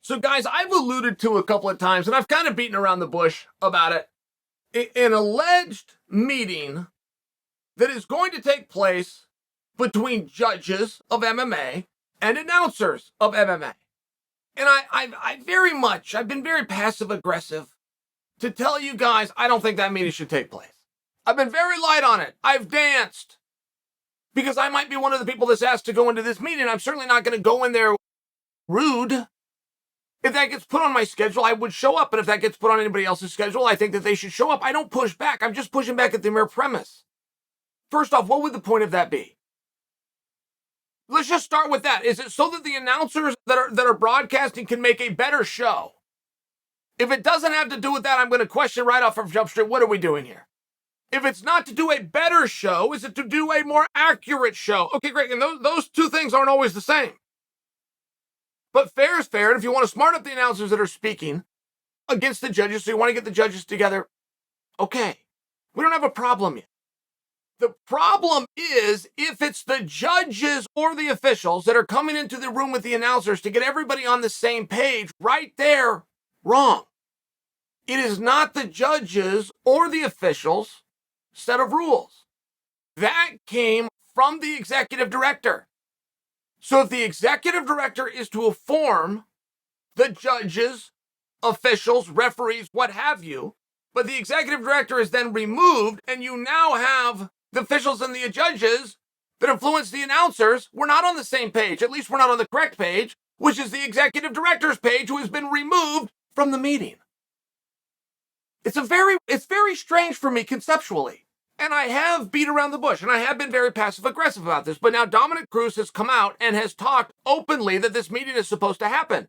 So guys, I've alluded to a couple of times, and I've kind of beaten around the bush about it, an alleged meeting that is going to take place between judges of MMA and announcers of MMA. And I've been very passive aggressive to tell you guys I don't think that meeting should take place. I've been very light on it. I've danced because I might be one of the people that's asked to go into this meeting. I'm certainly not going to go in there rude. If that gets put on my schedule, I would show up. But if that gets put on anybody else's schedule, I think that they should show up. I don't push back. I'm just pushing back at the mere premise. First off, what would the point of that be? Let's just start with that. Is it so that the announcers that are broadcasting can make a better show? If it doesn't have to do with that, I'm going to question right off from Jump Street, what are we doing here? If it's not to do a better show, is it to do a more accurate show? Okay, great. And those two things aren't always the same. But fair is fair. And if you want to smart up the announcers that are speaking against the judges, so you want to get the judges together, okay. We don't have a problem yet. The problem is if it's the judges or the officials that are coming into the room with the announcers to get everybody on the same page, right there, wrong. It is not the judges or the officials' set of rules. That came from the executive director. So if the executive director is to inform the judges, officials, referees, what have you, but the executive director is then removed and you now have the officials and the judges that influence the announcers, we're not on the same page. At least we're not on the correct page, which is the executive director's page who has been removed from the meeting. It's very strange for me conceptually. And I have beat around the bush, and I have been very passive-aggressive about this. But now Dominic Cruz has come out and has talked openly that this meeting is supposed to happen.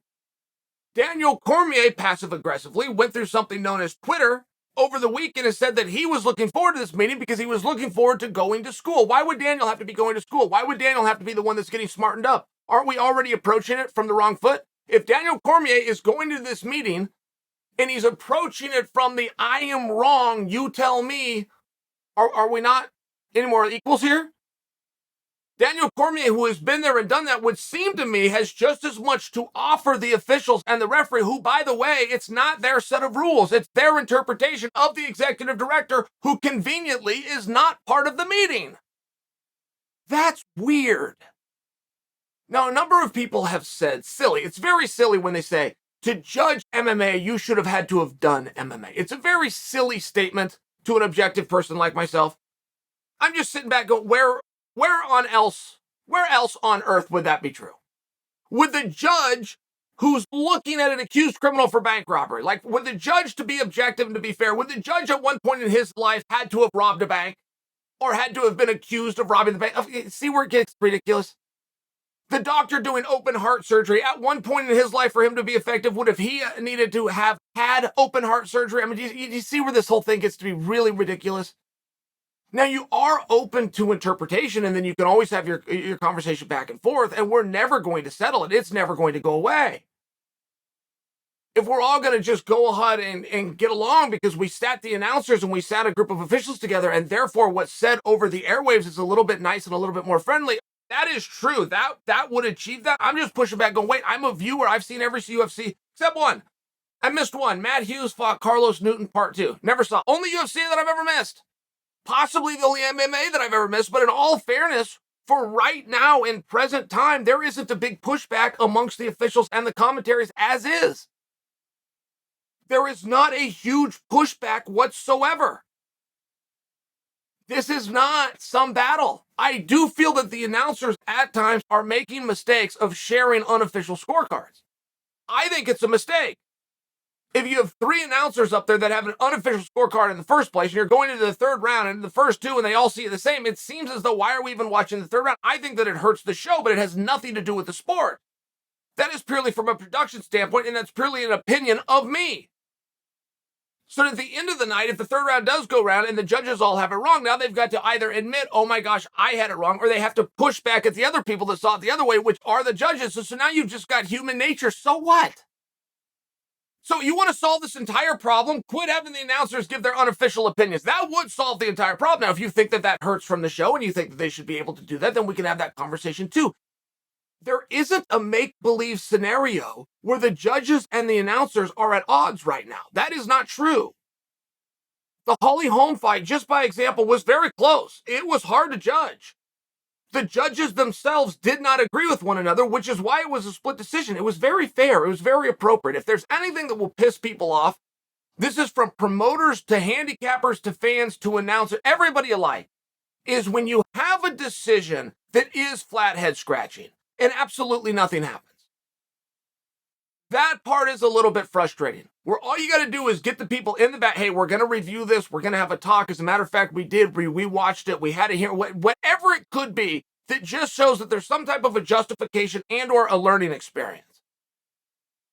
Daniel Cormier passive-aggressively went through something known as Twitter over the weekend and said that he was looking forward to this meeting because he was looking forward to going to school. Why would Daniel have to be going to school? Why would Daniel have to be the one that's getting smartened up? Aren't we already approaching it from the wrong foot? If Daniel Cormier is going to this meeting and he's approaching it from the I am wrong, you tell me, are we not any more equals here? Daniel Cormier, who has been there and done that, would seem to me has just as much to offer the officials and the referee, who, by the way, it's not their set of rules. It's their interpretation of the executive director, who conveniently is not part of the meeting. That's weird. Now, a number of people have said, silly. It's very silly when they say, to judge MMA, you should have had to have done MMA. It's a very silly statement to an objective person like myself. I'm just sitting back going, where else on earth would that be true? Would the judge who's looking at an accused criminal for bank robbery, like, would the judge, to be objective and to be fair, would the judge at one point in his life had to have robbed a bank or had to have been accused of robbing the bank? See where it gets ridiculous? The doctor doing open heart surgery at one point in his life, for him to be effective, would have he needed to have had open heart surgery? I mean, do you see where this whole thing gets to be really ridiculous? Now, you are open to interpretation, and then you can always have your conversation back and forth, and we're never going to settle it. It's never going to go away. If we're all going to just go ahead and get along because we sat the announcers and we sat a group of officials together, and therefore what's said over the airwaves is a little bit nice and a little bit more friendly, that is true. That would achieve that. I'm just pushing back going, wait, I'm a viewer. I've seen every UFC except one. I missed one. Matt Hughes fought Carlos Newton Part 2. Never saw. Only UFC that I've ever missed. Possibly the only MMA that I've ever missed. But in all fairness, for right now in present time, there isn't a big pushback amongst the officials and the commentaries as is. There is not a huge pushback whatsoever. This is not some battle. I do feel that the announcers at times are making mistakes of sharing unofficial scorecards. I think it's a mistake. If you have 3 announcers up there that have an unofficial scorecard in the first place, and you're going into the third round, and the first 2, and they all see it the same, it seems as though, why are we even watching the third round? I think that it hurts the show, but it has nothing to do with the sport. That is purely from a production standpoint, and that's purely an opinion of me. So at the end of the night, if the third round does go round and the judges all have it wrong, now they've got to either admit, oh my gosh, I had it wrong, or they have to push back at the other people that saw it the other way, which are the judges. So now you've just got human nature. So what? So you want to solve this entire problem? Quit having the announcers give their unofficial opinions. That would solve the entire problem. Now, if you think that that hurts from the show and you think that they should be able to do that, then we can have that conversation too. There isn't a make-believe scenario where the judges and the announcers are at odds right now. That is not true. The Holly Holm fight, just by example, was very close. It was hard to judge. The judges themselves did not agree with one another, which is why it was a split decision. It was very fair. It was very appropriate. If there's anything that will piss people off, this is from promoters to handicappers to fans to announcers, everybody alike, is when you have a decision that is flathead scratching and absolutely nothing happens. That part is a little bit frustrating, where all you got to do is get the people in the back. Hey, we're going to review this. We're going to have a talk. As a matter of fact, we did. We watched it. We had a hearing. Whatever it could be that just shows that there's some type of a justification and or a learning experience.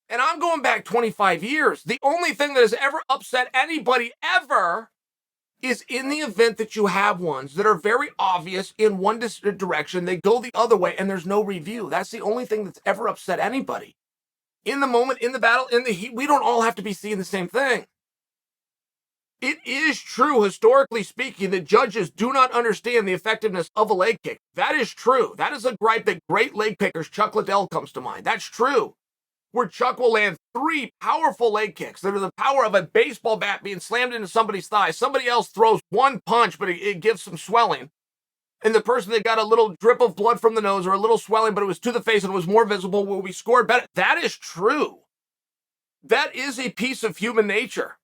And I'm going back 25 years. The only thing that has ever upset anybody ever is in the event that you have ones that are very obvious in one direction, they go the other way, and there's no review. That's the only thing that's ever upset anybody. In the moment, in the battle, in the heat, we don't all have to be seeing the same thing. It is true, historically speaking, that judges do not understand the effectiveness of a leg kick. That is true. That is a gripe that great leg kickers, Chuck Liddell comes to mind. That's true. Where Chuck will land 3 powerful leg kicks that are the power of a baseball bat being slammed into somebody's thigh. Somebody else throws one punch, but it gives some swelling. And the person that got a little drip of blood from the nose or a little swelling, but it was to the face and it was more visible, will be scored better. That is true. That is a piece of human nature.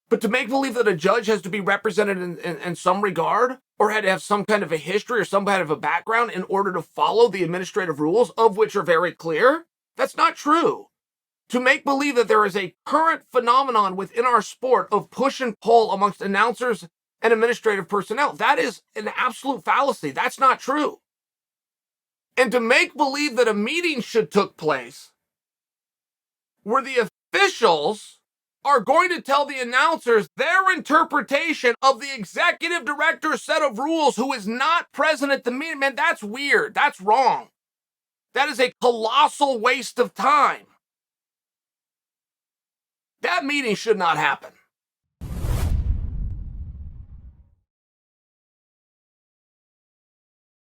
But to make believe that a judge has to be represented in some regard, or had to have some kind of a history or some kind of a background in order to follow the administrative rules, of which are very clear, that's not true. To make believe that there is a current phenomenon within our sport of push and pull amongst announcers and administrative personnel, that is an absolute fallacy. That's not true. And to make believe that a meeting should take place where the officials are going to tell the announcers their interpretation of the executive director's set of rules who is not present at the meeting, man, that's weird. That's wrong. That is a colossal waste of time. That meeting should not happen.